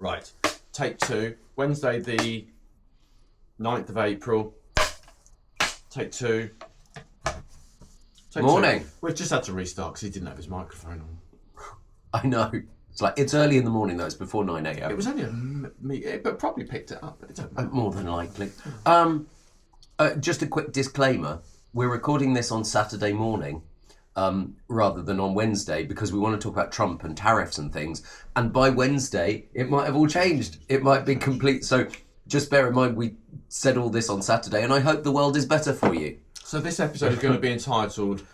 Right, take two. Wednesday the 9th of April. Take two. Take Morning. Two. We've just had to restart because he didn't have his microphone on. I know. It's early in the morning though. It's before 9 a.m. It was only but probably picked it up. But it don't matter. More than likely. Just a quick disclaimer. We're recording this on Saturday morning rather than on Wednesday because we want to talk about Trump and tariffs and things. And by Wednesday, it might have all changed. It might be complete. So just bear in mind we said all this on Saturday, and I hope the world is better for you. So this episode is going to be entitled...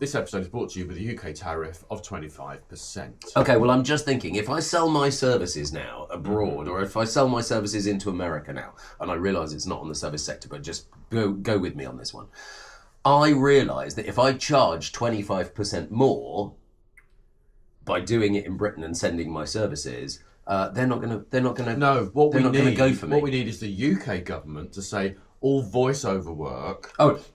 this episode is brought to you with a UK tariff of 25%. Okay, well, I'm just thinking, if I sell my services now abroad, or if I sell my services into America now, and I realise it's not on the service sector, but just go with me on this one. I realise that if I charge 25% more by doing it in Britain and sending my services, they're not going to. No, what we need, go for me. What we need is the UK government to say all voiceover work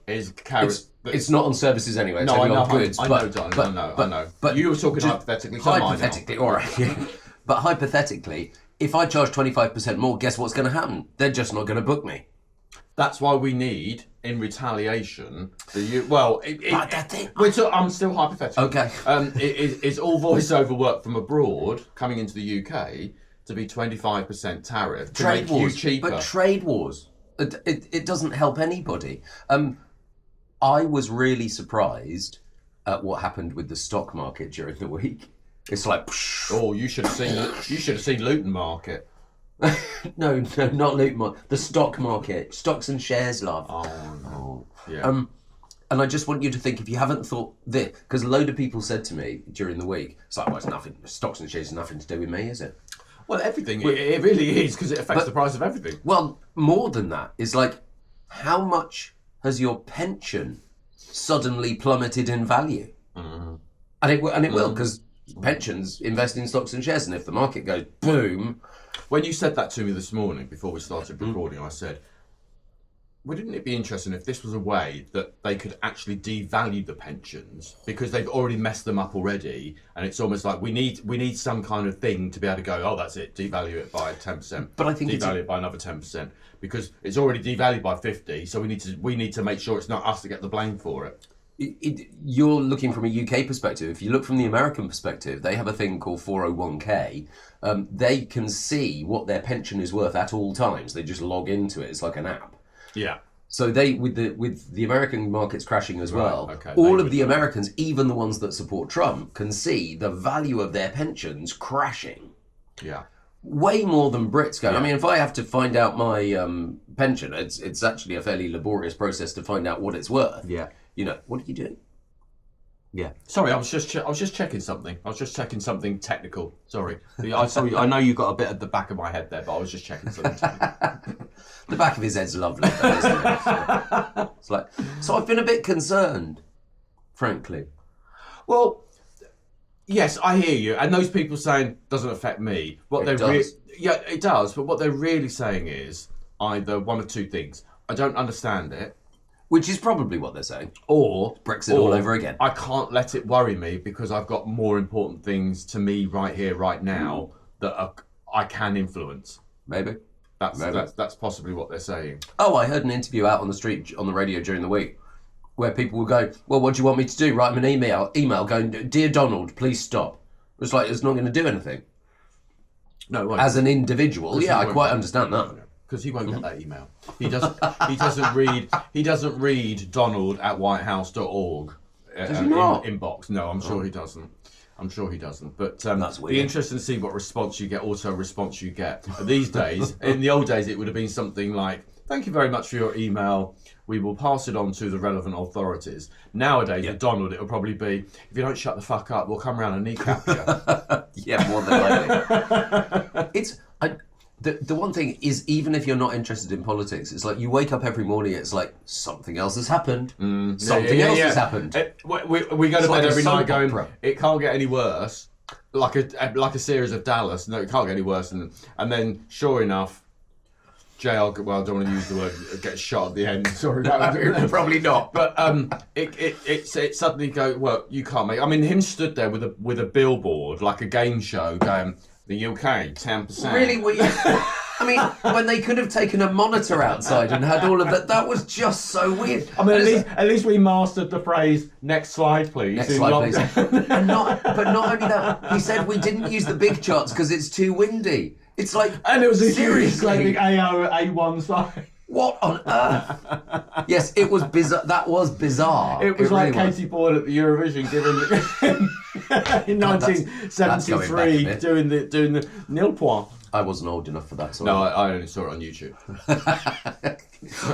is carried. It's not on services anyway. It's no, only I know, on goods. I know, darling, I know. But you were talking hypothetically. Hypothetically, all right. Yeah. But hypothetically, if I charge 25% more, guess what's going to happen? They're just not going to book me. That's why we need, in retaliation, I'm still hypothetical. Okay. It's all voiceover work from abroad coming into the UK to be 25% tariff to Trade make wars, you cheaper. But trade wars, it doesn't help anybody. I was really surprised at what happened with the stock market during the week. It's like, oh, you should have seen Luton Market. no, not Luton Market. The stock market, stocks and shares, love. Oh no. Yeah. And I just want you to think, if you haven't thought this, because a load of people said to me during the week, it's like, well, it's nothing. Stocks and shares has nothing to do with me, is it? Well, everything. It really is, because it affects the price of everything. Well, more than that, it's like, how much has your pension suddenly plummeted in value? Mm-hmm. And it will, because pensions invest in stocks and shares, and if the market goes boom. When you said that to me this morning before we started recording, I said, wouldn't it be interesting if this was a way that they could actually devalue the pensions, because they've already messed them up already, and it's almost like we need some kind of thing to be able to go, oh, that's it, devalue it by 10%, but I think devalue it by another 10%, because it's already devalued by 50, so we need to make sure it's not us to get the blame for it. You're looking from a UK perspective. If you look from the American perspective, they have a thing called 401k. They can see what their pension is worth at all times. They just log into it. It's like an app. Yeah. So they, with the American markets crashing as well, okay, all of the Americans, even the ones that support Trump, can see the value of their pensions crashing. Yeah. Way more than Brits go. Yeah. I mean, if I have to find out my pension, it's actually a fairly laborious process to find out what it's worth. Yeah. You know, what are you doing? Yeah. Sorry, I was just checking something. I was just checking something technical. Sorry. I know you got a bit at the back of my head there, but I was just checking something technical. The back of his head's lovely, though, isn't it? It's like, so I've been a bit concerned, frankly. Well, yes, I hear you. And those people saying doesn't affect me. It does. Yeah, it does. But what they're really saying is either one of two things. I don't understand it. Which is probably what they're saying. Or Brexit all over again. I can't let it worry me because I've got more important things to me right here, right now that I can influence. Maybe. That's possibly what they're saying. Oh, I heard an interview out on the street, on the radio during the week, where people would go, well, what do you want me to do? Write them an email going, Dear Donald, please stop. It's like, it's not going to do anything. No, right. As an individual, yeah, I quite understand that. Because he won't get that email. He doesn't read Donald at whitehouse.org inbox. No, I'm sure he doesn't. But that's weird. Be interested to see what response you get. But these days, in the old days, it would have been something like, thank you very much for your email. We will pass it on to the relevant authorities. Nowadays, with Donald, it will probably be, if you don't shut the fuck up, we'll come around and kneecap you. Yeah, more than likely. The one thing is, even if you're not interested in politics, it's like you wake up every morning, it's like, something else has happened. Something else has happened. We go to bed every night going, it can't get any worse. Like a series of Dallas. No, it can't get any worse. And then, sure enough, JL, well, I don't want to use the word, gets shot at the end. Sorry, probably not. But it suddenly go, well, you can't make. I mean, him stood there with a billboard, like a game show, going, The UK, 10%. Really? I mean, when they could have taken a monitor outside and had all of that was just so weird. I mean, at least we mastered the phrase, next slide, please. Next slide, please. But not only that, he said we didn't use the big charts because it's too windy. It's like, And it was a huge seriously, like, AO, A1 slide. what on earth? Yes, it was bizarre. That was bizarre. It was like really Katie Boyle at the Eurovision in that's going 1973 back a bit. doing the nil point. I wasn't old enough for that. Sorry. No, I only saw it on YouTube.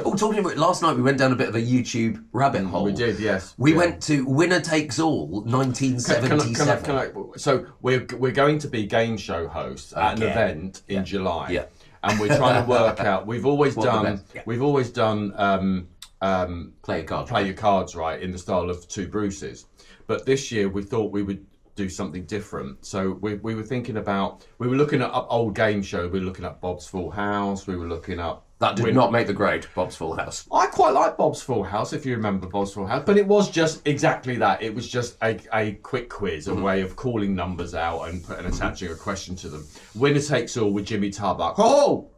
Oh, talking about last night, we went down a bit of a YouTube rabbit hole. We did, yes. We Yeah. went to Winner Takes All, 1977. So we're going to be game show hosts at an Again. event in July. Yeah. And we're trying to work out. We've always What the done. best- yeah. We've always done. Play your card. Play your cards right in the style of Two Bruces. But this year we thought we would do something different. So we were thinking about. We were looking at old game show. We were looking at Bob's Full House. We were looking up. That did not make the grade, Bob's Full House. I quite like Bob's Full House, if you remember Bob's Full House, but it was just exactly that. It was just a quick quiz, a way of calling numbers out and attaching a question to them. Winner Takes All with Jimmy Tarbuck. Oh!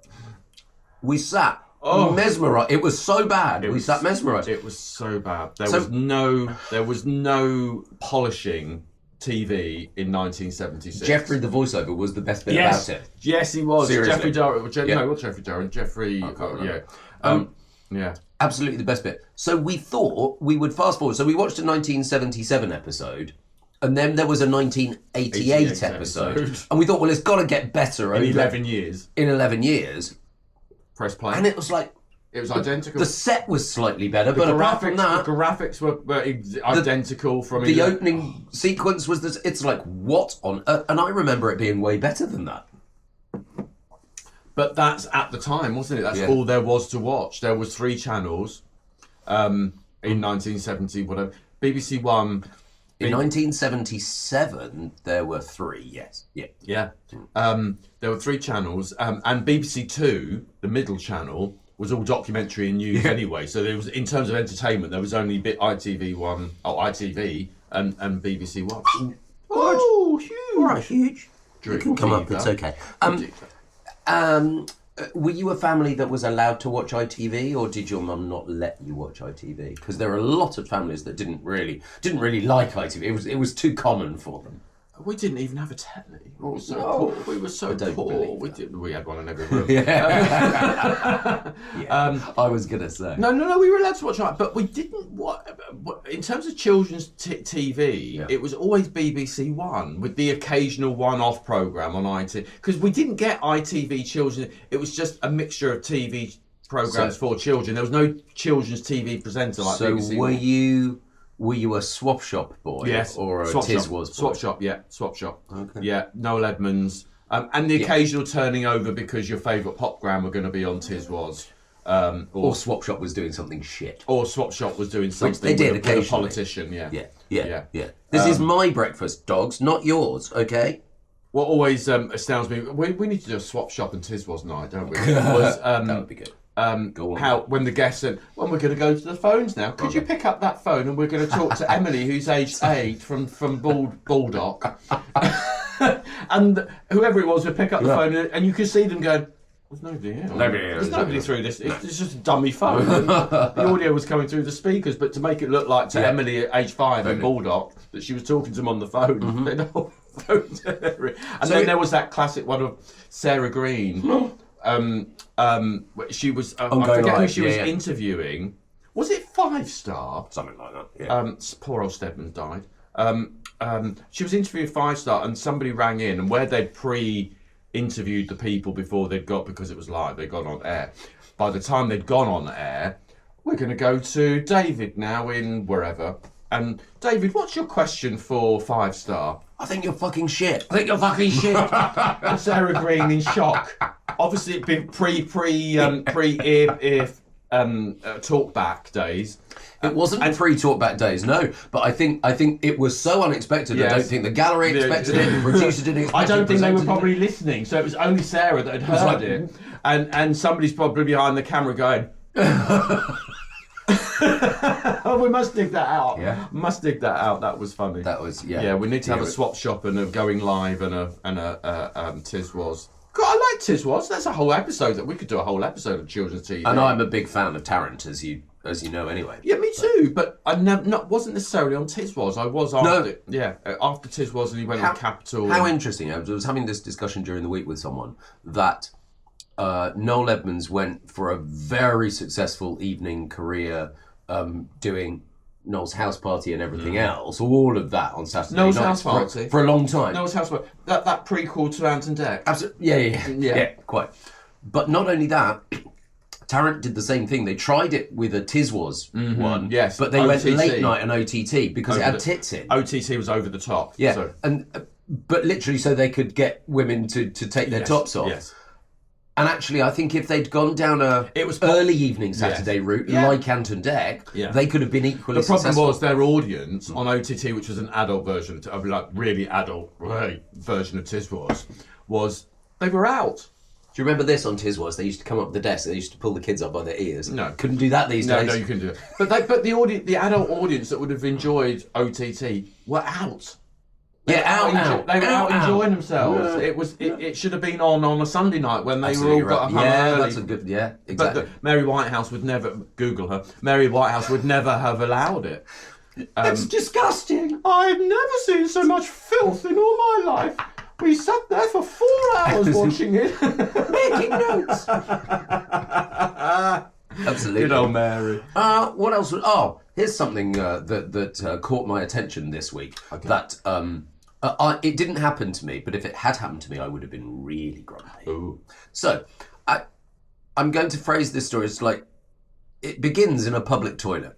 We sat mesmerised. It was so bad. We sat mesmerised. It was so bad. There was no polishing TV in 1976. Jeffrey, the voiceover, was the best bit Yes. about it. Yes, he was. Seriously. Jeffrey Durran. Yeah. No, not Jeffrey Durran. Jeffrey. can't yeah. remember. Yeah. Absolutely the best bit. So we thought we would fast forward. So we watched a 1977 episode, and then there was a 1988 88 episode. episode. And we thought, well, it's got to get better In over 11 years. in 11 years. Press play. And it was like, it was identical. the set was slightly better, but apart from that, the graphics were identical from the opening sequence was this. It's like, what on earth? And I remember it being way better than that. But that's at the time, wasn't it? That's Yeah. all there was to watch. There was 3 channels in 1970, whatever. BBC One. In 1977, there were 3. Yes, yeah. Yeah. There were 3 channels, and BBC Two, the middle channel, was all documentary and news anyway. So there was, in terms of entertainment, there was only ITV and BBC One. Oh, huge! All right, huge. You Drink can come up. either. It's okay. Were you a family that was allowed to watch ITV, or did your mum not let you watch ITV? Because there are a lot of families that didn't really like ITV. It was too common for them. We didn't even have a telly. We were so poor. We were so don't poor. believe We had one in every room. I was gonna say. No, we were allowed to watch it, but we didn't. What in terms of children's TV, it was always BBC One with the occasional one-off program on ITV, because we didn't get ITV children. It was just a mixture of TV programs for children. There was no children's TV presenter like So BBC were One. you a swap shop boy? Yes, Or a Swap Tiz Shop. was boy? Swap Shop, yeah, Swap Shop. Okay. Yeah, Noel Edmonds. And the occasional turning over because your favourite popgram were going to be on Tiz was. Or swap shop was doing something shit. Or Swap Shop was doing something they did with a occasionally. politician, yeah. Yeah. This is my breakfast, dogs, not yours, okay? What always astounds me, we need to do a Swap Shop and Tiz was night, don't we? Was, That would be good. Go on. how when the guest said, well, we're going to go to the phones now. Could you pick up that phone and we're going to talk to Emily, who's aged 8 from Baldock. And whoever it was would pick up the phone and you could see them going, there's nobody here. There's nobody through this. It's just a dummy phone. The audio was coming through the speakers, but to make it look like to Emily at age 5 in Baldock that she was talking to them on the phone. They'd all phoned her in. And then there was that classic one of Sarah Green. She was. I forget who she was interviewing. Was it 5 Star? Something like that, yeah. Poor old Stedman's died. She was interviewing 5 Star, and somebody rang in, and where they'd pre-interviewed the people before they'd got, because it was live, they'd gone on air. By the time they'd gone on air, we're going to go to David now in wherever. And David, what's your question for 5 Star? I think you're fucking shit. I think you're fucking shit. And Sarah Green in shock. Obviously, it'd been pre talkback days. It wasn't pre-talkback days, no. But I think it was so unexpected. Yes. I don't think the gallery expected it. The producer didn't expect it. I don't think they were presented probably listening, so it was only Sarah that had heard Like it. and somebody's probably behind the camera going. Oh, we must dig that out. Yeah. Must dig that out. That was funny. That was, yeah. Yeah, we need to have a swap shop and a going live and a Tiz Was. God, I like Tiz Was. That's a whole episode that we could do a whole episode of children's TV. And I'm a big fan of Tarrant, as you know anyway. Yeah, me too. But I wasn't necessarily on Tiz Was. I was after. Yeah, after Tiz Was, and he went on Capital. How interesting! I was having this discussion during the week with someone that Noel Edmonds went for a very successful evening career doing Noel's House Party and everything else, all of that on Saturday Noel's nights House Party for a long time. Noel's House Party. That prequel to Ant and Dec. Absolutely, yeah, quite. But not only that, Tarrant did the same thing. They tried it with a Tiz Was one, yes, but they OTT. went late night and OTT because it had tits in. OTT was over the top. Yeah, so. but literally so they could get women to take their tops off. Yes. And actually, I think if they'd gone down early evening Saturday route, like Ant and Dec, they could have been equally successful. The problem was their audience on OTT, which was an adult version, like really adult version of Tiz was they were out. Do you remember this on Tiz Was? They used to come up the desk. They used to pull the kids up by their ears. No, couldn't do that these days. No, you couldn't do it. But the adult audience that would have enjoyed OTT were out. They were out enjoying themselves. Yeah. It should have been on a Sunday night when they were all got up early. That's a good exactly. But Mary Whitehouse would never Google her. Mary Whitehouse would never have allowed it. It's disgusting. I've never seen so much filth in all my life. We sat there for 4 hours watching it, making notes. Absolutely. Good old Mary. What else? Here's something that caught my attention this week. Okay. That it didn't happen to me, but if it had happened to me, I would have been really grumpy. Ooh. So, I'm going to phrase this story. It's like it begins in a public toilet.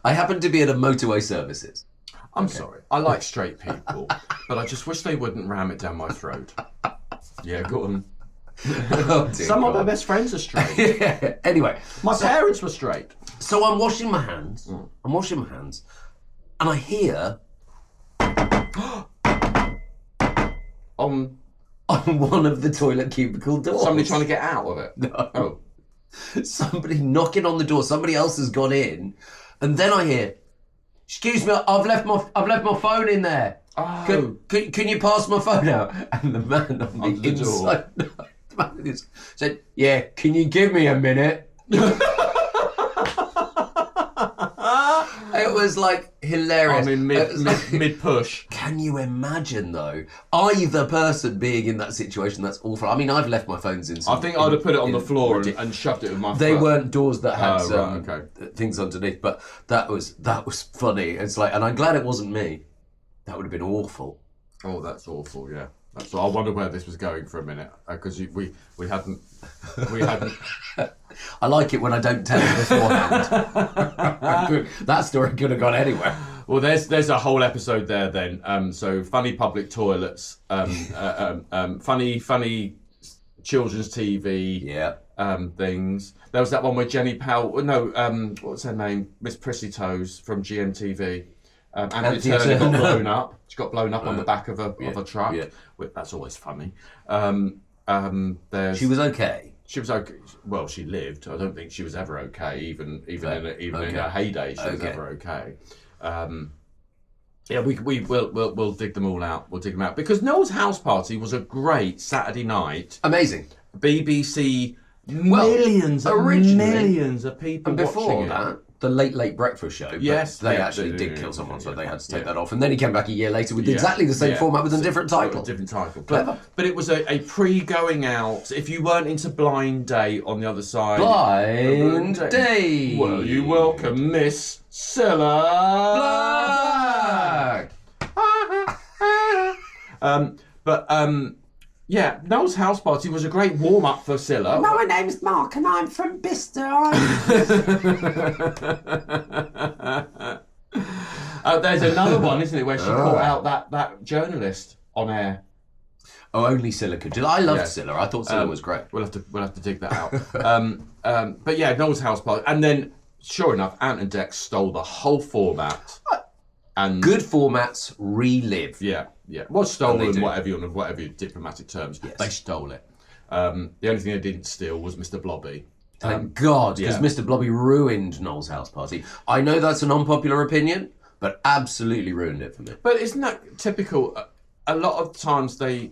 I happen to be at a motorway services. I'm sorry. I like straight people, but I just wish they wouldn't ram it down my throat. Yeah, go on. Some of my best friends are straight. Yeah. Anyway, my parents were straight. So I'm washing my hands. And I hear on one of the toilet cubicle doors. Somebody trying to get out of it. No. Oh. Somebody knocking on the door. Somebody else has gone in, and then I hear, "Excuse me, I've left my phone in there. Oh. Can you pass my phone out?" And the man on the inside said, "Yeah, can you give me a minute?" It was like hilarious. I mean, mid push. Can you imagine though? Either person being in that situation, that's awful. I mean, I've left my phones in. I think I'd have put it on the floor and shoved it with my. They weren't doors that had things underneath, but that was funny. It's like, and I'm glad it wasn't me. That would have been awful. Oh, that's awful. Yeah. That's I wonder where this was going for a minute because we hadn't. I like it when I don't tell you beforehand. That story could have gone anywhere. Well, there's a whole episode there then. So funny public toilets, funny children's TV, things. There was that one where Jenny Powell. No, what's her name? Miss Prissy Toes from GMTV. Anthony Turner got blown up. She got blown up on the back of a truck. Yeah. That's always funny. She was okay. She was okay. Well, she lived. I don't think she was ever okay. Even in her heyday, she was ever okay. We'll dig them all out. We'll dig them out because Noel's House Party was a great Saturday night. Amazing. BBC. Millions of people. And before that, the Late Breakfast Show. Yes, they actually did kill someone, so they had to take that off. And then he came back a year later with exactly the same format with a different title. But it was a pre-going out. If you weren't into Blind Date on the other side. Blind Date. Well, you welcome Miss Cilla Black. Yeah, Noel's House Party was a great warm-up for Cilla. My name's Mark and I'm from Bicester. There's another one, isn't it, where she caught out that journalist on air. Oh, only Cilla could do that. I loved Cilla. I thought Cilla was great. We'll have to dig that out. But yeah, Noel's House Party. And then, sure enough, Ant and Dec stole the whole format. And good formats relive. Yeah. Well, stolen, whatever your diplomatic terms. Yes. They stole it. The only thing they didn't steal was Mr. Blobby. Thank God, because yeah. Mr. Blobby ruined Noel's house party. I know that's an unpopular opinion, but absolutely ruined it for me. But isn't that typical? A lot of times they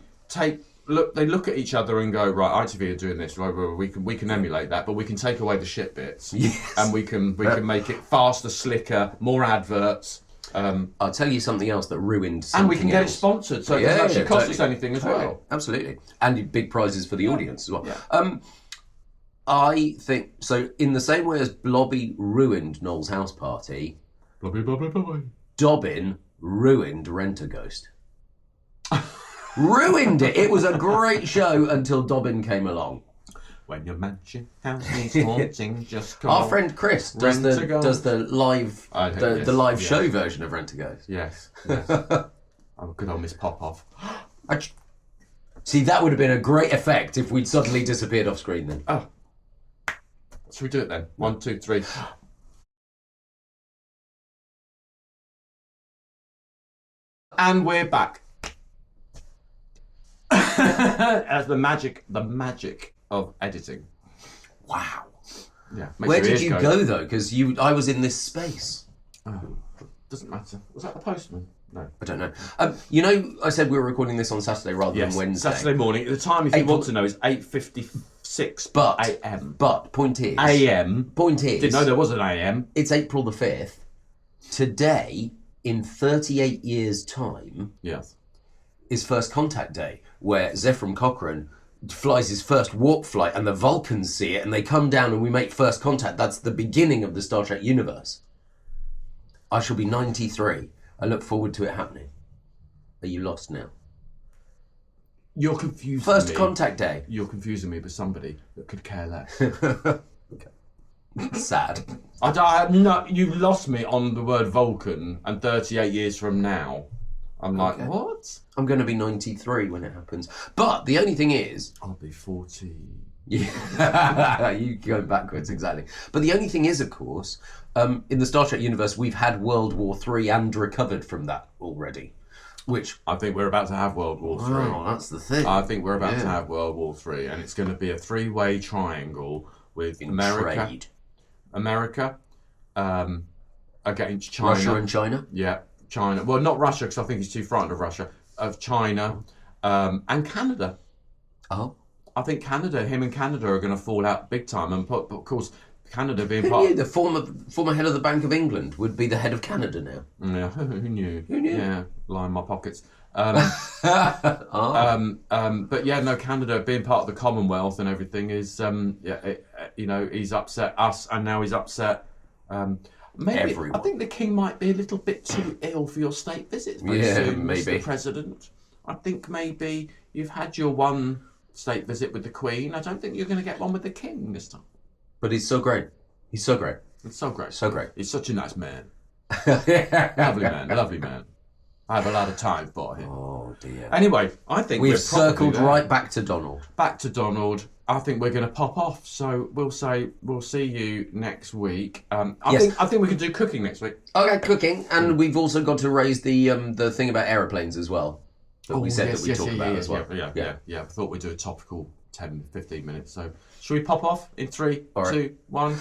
look at each other and go, right, ITV are doing this, right? Well, we can emulate that, but we can take away the shit bits, Yes. and we can make it faster, slicker, more adverts. I'll tell you something else that ruined something And we can get it else. sponsored, so it doesn't actually cost us anything as well. Absolutely. And big prizes for the audience as well. Yeah. I think, so in the same way as Blobby ruined Noel's house party, Dobbin ruined Rent-A-Ghost. Ruined it. It was a great show until Dobbin came along. When your mansion house needs haunting, just call. Our friend Chris does the live yes, the live show version of Rent-A-Ghost. Yes. Oh, good old Miss Popoff. See, that would have been a great effect if we'd suddenly disappeared off screen then. Oh. Should we do it then? 1, 2, 3. And we're back. As the magic of editing. Wow. Yeah. Where did you go though? Because I was in this space. Oh, doesn't matter. Was that the postman? No. I don't know. You know, I said we were recording this on Saturday rather than Wednesday. Saturday morning. The time, if you want to know, is 8:56 a.m. But point is, Didn't know there was an a.m. It's April the 5th. Today, in 38 years' time, Yes. is First Contact Day, where Zephram Cochrane flies his first warp flight and the Vulcans see it and they come down and we make first contact. That's the beginning of the Star Trek universe. I shall be 93. I look forward to it happening. Are you lost now? You're confusing First me. Contact Day. You're confusing me with somebody that could care less. Sad. No, you lost me on the word Vulcan, and 38 years from now, I'm like, what? I'm going to be 93 when it happens. But the only thing is... I'll be 40. Yeah, you go backwards, exactly. But the only thing is, of course, in the Star Trek universe, we've had World War III and recovered from that already. Which... I think we're about to have World War III. Oh, that's the thing. I think we're about to have World War III, and it's going to be a three-way triangle with America against China. Russia and China? Yeah, China. Well, not Russia, because I think he's too frightened of Russia. Of China and Canada. Oh. I think him and Canada are going to fall out big time. And of course, Canada being part... The former head of the Bank of England would be the head of Canada now. Yeah, who knew? Who knew? Yeah, lie in my pockets. But yeah, no, Canada being part of the Commonwealth and everything is, he's upset us, and now he's upset maybe everyone. I think the King might be a little bit too ill for your state visits very soon, maybe. Mr. President. I think maybe you've had your one state visit with the Queen. I don't think you're going to get one with the King this time. But he's so great. He's so great. It's so great. So great. He's such a nice man. Lovely man. I have a lot of time for him. Oh dear. Anyway, I think we've we're circled there. right back to Donald. Back to Donald. I think we're going to pop off. So we'll see you next week. I think we can do cooking next week. Okay, cooking, and we've also got to raise the thing about aeroplanes as well. That we said that we talk about as well. Yeah. I thought we'd do a topical 10, 15 minutes. So should we pop off in 3, All right. 2, 1?